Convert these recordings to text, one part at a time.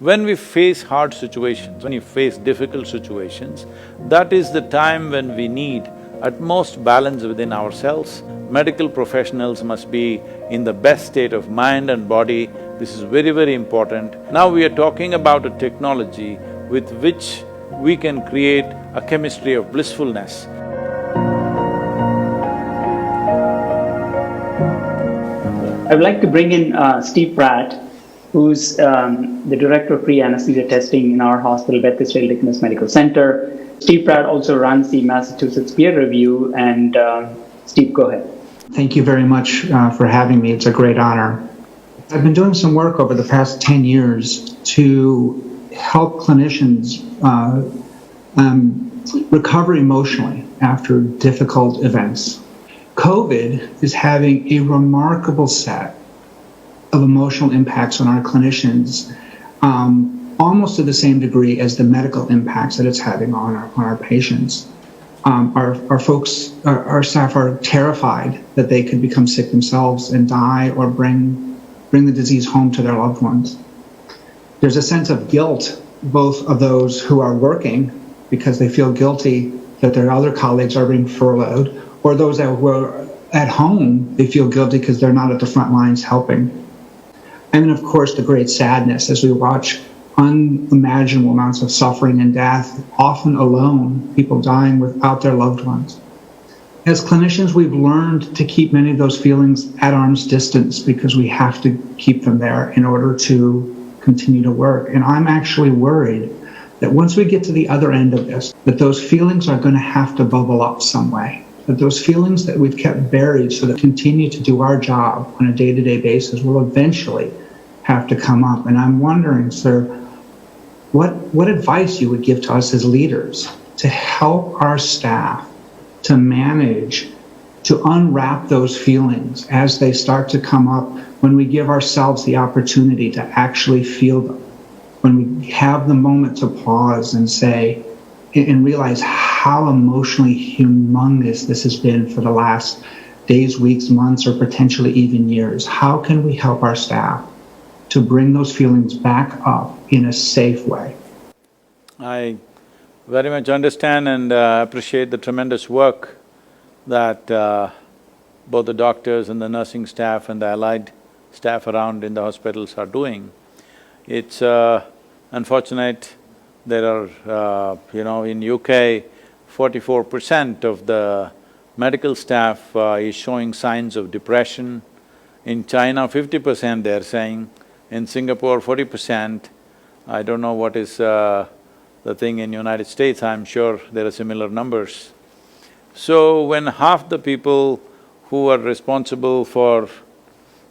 When we face hard situations, when you face difficult situations, that is the time when we need utmost balance within ourselves. Medical professionals must be in the best state of mind and body. This is very, very important. Now we are talking about a technology with which we can create a chemistry of blissfulness. I would like to bring in Steve Prat, who's the Director of Pre-Anesthesia Testing in our hospital, Beth Israel Deaconess Medical Center. Steve Prat also runs the Massachusetts Peer Review, and Steve, go ahead. Thank you very much for having me. It's a great honor. I've been doing some work over the past 10 years to help clinicians recover emotionally after difficult events. COVID is having a remarkable set of emotional impacts on our clinicians, almost to the same degree as the medical impacts that it's having on our patients. Our staff are terrified that they could become sick themselves and die or bring the disease home to their loved ones. There's a sense of guilt, both of those who are working because they feel guilty that their other colleagues are being furloughed, or those that were at home, they feel guilty because they're not at the front lines helping. And then, of course, the great sadness as we watch unimaginable amounts of suffering and death, often alone, people dying without their loved ones. As clinicians, we've learned to keep many of those feelings at arm's distance because we have to keep them there in order to continue to work. And I'm actually worried that once we get to the other end of this, that those feelings are going to have to bubble up some way. That those feelings that we've kept buried so that we continue to do our job on a day-to-day basis will eventually have to come up. And I'm wondering, sir, what advice you would give to us as leaders to help our staff to manage, to unwrap those feelings as they start to come up, when we give ourselves the opportunity to actually feel them, when we have the moment to pause and say, and realize how emotionally humongous this has been for the last days, weeks, months, or potentially even years. How can we help our staff to bring those feelings back up in a safe way? I very much understand and appreciate the tremendous work that both the doctors and the nursing staff and the allied staff around in the hospitals are doing. It's unfortunate there are, in UK, 44% of the medical staff is showing signs of depression. In China, 50% they're saying. In Singapore, 40%. I don't know what is the thing in United States, I'm sure there are similar numbers. So when half the people who are responsible for,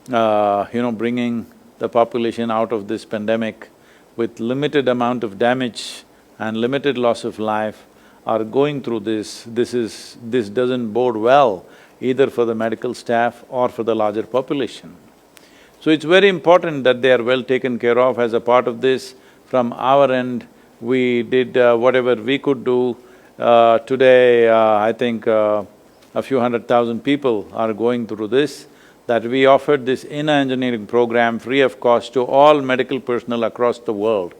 bringing the population out of this pandemic with limited amount of damage and limited loss of life are going through this doesn't bode well either for the medical staff or for the larger population. So it's very important that they are well taken care of. As a part of this, from our end, we did whatever we could do. Today, I think a few 100,000 people are going through this, that we offered this inner engineering program free of cost to all medical personnel across the world.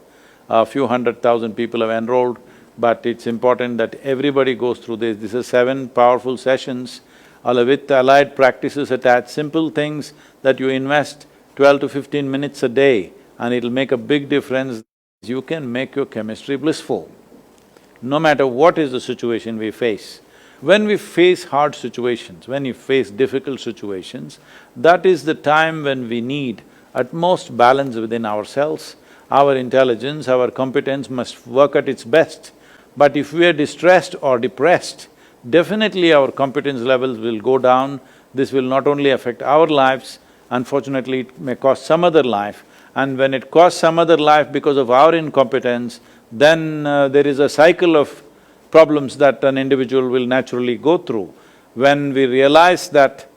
A few 100,000 people have enrolled, but it's important that everybody goes through this. This is 7 powerful sessions with allied practices attached, simple things that you invest 12 to 15 minutes a day and it'll make a big difference. You can make your chemistry blissful, no matter what is the situation we face. When we face hard situations, when you face difficult situations, that is the time when we need utmost balance within ourselves. Our intelligence, our competence must work at its best. But if we are distressed or depressed, definitely our competence levels will go down. This will not only affect our lives, unfortunately it may cost some other life. And when it costs some other life because of our incompetence, then there is a cycle of problems that an individual will naturally go through. When we realize that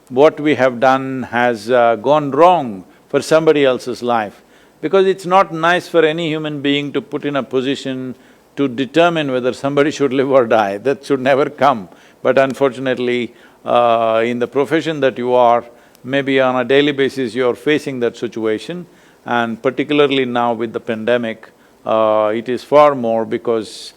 what we have done has gone wrong for somebody else's life, because it's not nice for any human being to put in a position to determine whether somebody should live or die, that should never come. But unfortunately, in the profession that you are, maybe on a daily basis you're facing that situation. and particularly now with the pandemic, it is far more because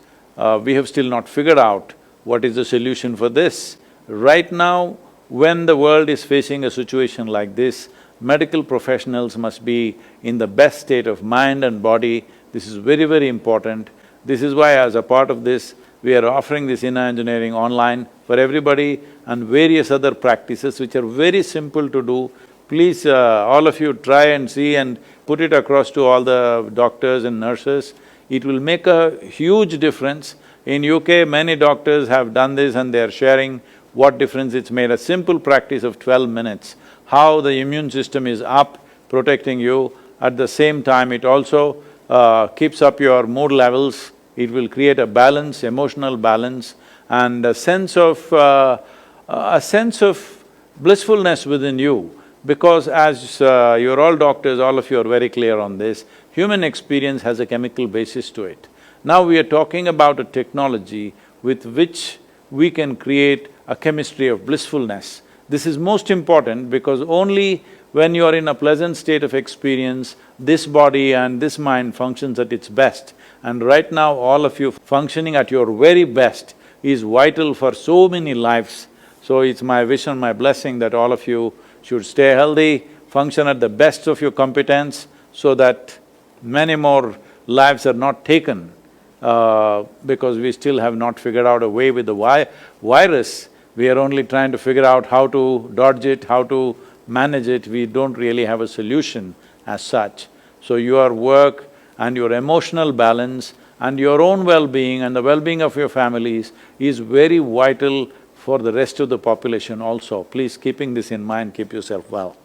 we have still not figured out what is the solution for this. Right now, when the world is facing a situation like this, medical professionals must be in the best state of mind and body. This is very, very important. This is why as a part of this, we are offering this inner engineering online for everybody and various other practices which are very simple to do. Please, all of you try and see and put it across to all the doctors and nurses. It will make a huge difference. In UK, many doctors have done this and they are sharing what difference it's made. A simple practice of 12 minutes, how the immune system is up, protecting you. At the same time, it also keeps up your mood levels. It will create a balance, emotional balance, and a sense of blissfulness within you. Because as you're all doctors, all of you are very clear on this, human experience has a chemical basis to it. Now we are talking about a technology with which we can create a chemistry of blissfulness. This is most important because only when you are in a pleasant state of experience, this body and this mind functions at its best. And right now, all of you functioning at your very best is vital for so many lives. So it's my wish and my blessing that all of you should stay healthy, function at the best of your competence so that many more lives are not taken because we still have not figured out a way with the virus. We are only trying to figure out how to dodge it, how to manage it. We don't really have a solution as such. So your work and your emotional balance and your own well-being and the well-being of your families is very vital for the rest of the population also. Please, keeping this in mind, keep yourself well.